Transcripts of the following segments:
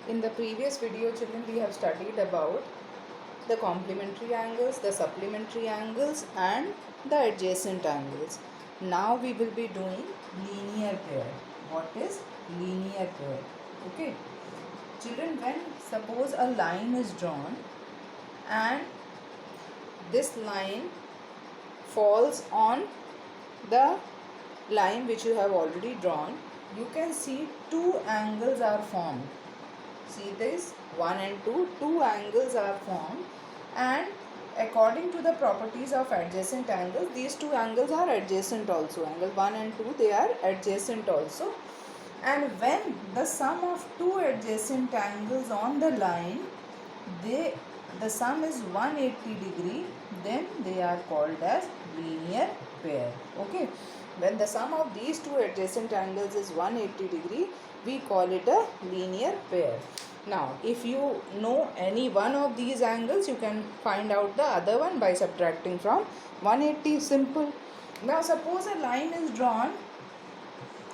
In the previous video, children, we have studied about the complementary angles, the supplementary angles, and the adjacent angles. Now we will be doing linear pair. What is linear pair? Okay. Children, when suppose a line is drawn and this line falls on the line which you have already drawn, you can see two angles are formed. See this, 1 and 2, two angles are formed, and according to the properties of adjacent angles, these two angles are adjacent also. Angle 1 and 2, they are adjacent also. And when the sum of two adjacent angles on the line, the sum is 180 degree, then they are called as linear pair. Okay, when the sum of these two adjacent angles is 180 degree, we call it a linear pair. Now if you know any one of these angles, you can find out the other one by subtracting from 180. Simple. Now suppose a line is drawn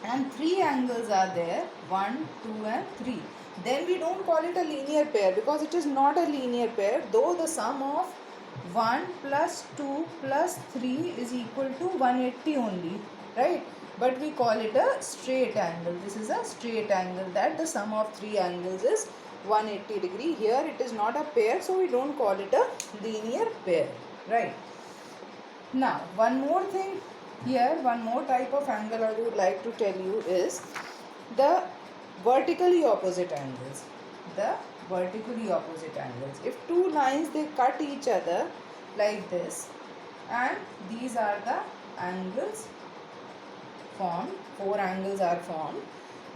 and three angles are there, 1, 2 and 3, then we don't call it a linear pair because it is not a linear pair, though the sum of 1 plus 2 plus 3 is equal to 180 only, right? But we call it a straight angle. This is a straight angle, that the sum of three angles is 180 degree. Here it is not a pair, so we don't call it a linear pair, right? Now one more thing here, one more type of angle I would like to tell you is the vertically opposite angles. The vertically opposite angles. If two lines they cut each other like this, and these are the angles formed, four angles are formed,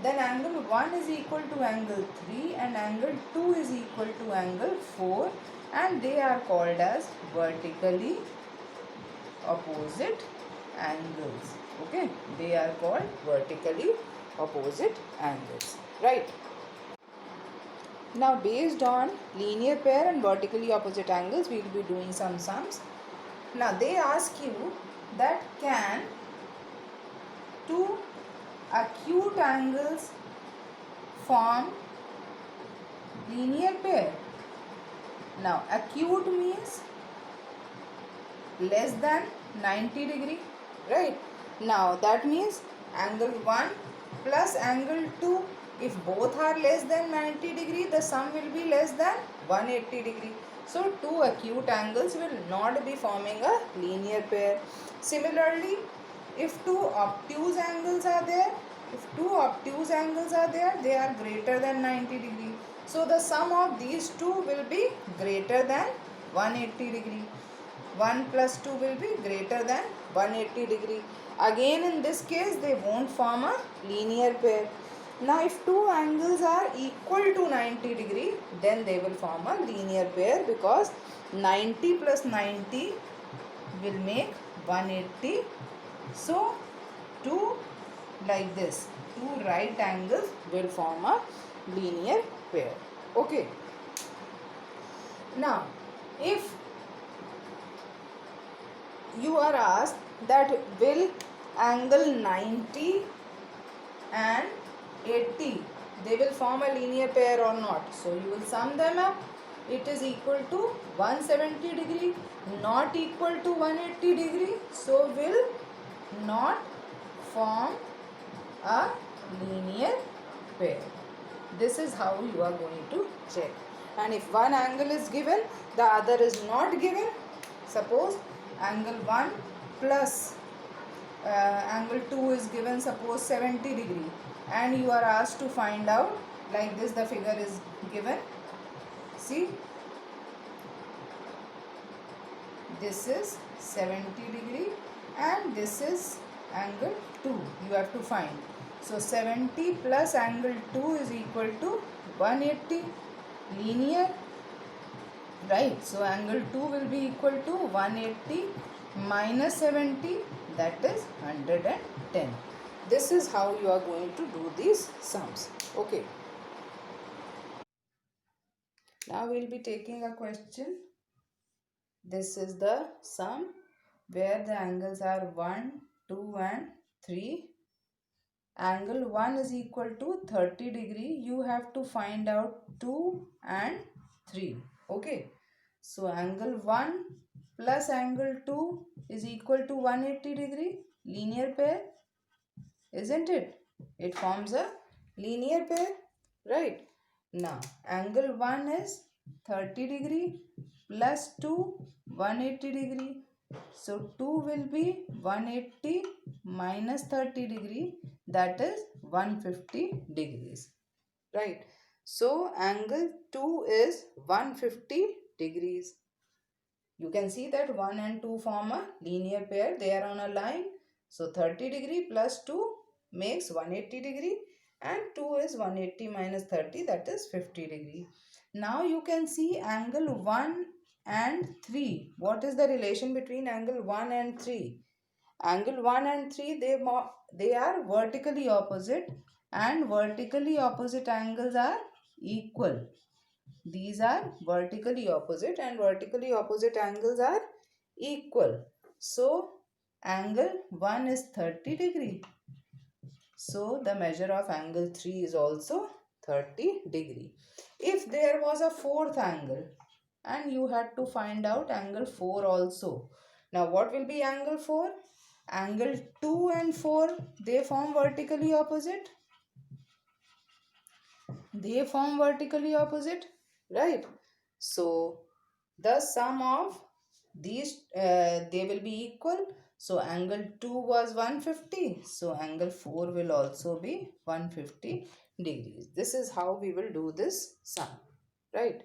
then angle 1 is equal to angle 3 and angle 2 is equal to angle 4, and they are called as vertically opposite angles. Okay, they are called vertically opposite angles, right? Now based on linear pair and vertically opposite angles, we will be doing some sums. Now they ask you that can two acute angles form linear pair. Now acute means less than 90 degree, right? Now that means angle 1 plus angle 2, if both are less than 90 degree, the sum will be less than 180 degree. So two acute angles will not be forming a linear pair. Similarly, if two obtuse angles are there, they are greater than 90 degree. So the sum of these two will be greater than 180 degree. 1 plus 2 will be greater than 180 degree. Again in this case they won't form a linear pair. Now if two angles are equal to 90 degree, then they will form a linear pair because 90 plus 90 will make 180. So two like this, two right angles will form a linear pair. Okay. Now if you are asked that will angle 90 and 80 they will form a linear pair or not, so you will sum them up. It is equal to 170 degree, not equal to 180 degree, so will not form a linear pair. This is how you are going to check. And if one angle is given, the other is not given, suppose angle 1 plus angle 2 is given, suppose 70 degree, and you are asked to find out, like this the figure is given. See, this is 70 degree and this is angle 2, you have to find. So 70 plus angle 2 is equal to 180, linear, right? So angle 2 will be equal to 180 minus 70, that is 110. This is how you are going to do these sums. Okay. Now we will be taking a question. This is the sum where the angles are 1, 2 and 3, angle 1 is equal to 30 degree, you have to find out 2 and 3. Okay, so angle 1 plus angle 2 is equal to 180 degree, linear pair, isn't it? It forms a linear pair, right? Now angle 1 is 30 degree plus 2 180 degree. So 2 will be 180 minus 30 degree, that is 150 degrees, right? So angle 2 is 150 degrees. You can see that 1 and 2 form a linear pair, they are on a line. So 30 degree plus 2 makes 180 degree, and 2 is 180 minus 30, that is 50 degree. Now you can see angle 1 and 3. What is the relation between angle 1 and 3? Angle 1 and 3, they are vertically opposite, and vertically opposite angles are equal. These are vertically opposite, and vertically opposite angles are equal. So angle 1 is 30 degree. So the measure of angle 3 is also 30 degree. If there was a fourth angle and you had to find out angle 4 also. Now what will be angle 4? Angle 2 and 4, they form vertically opposite. They form vertically opposite, right? So the sum of these, they will be equal. So angle 2 was 150, so angle 4 will also be 150 degrees. This is how we will do this sum, right?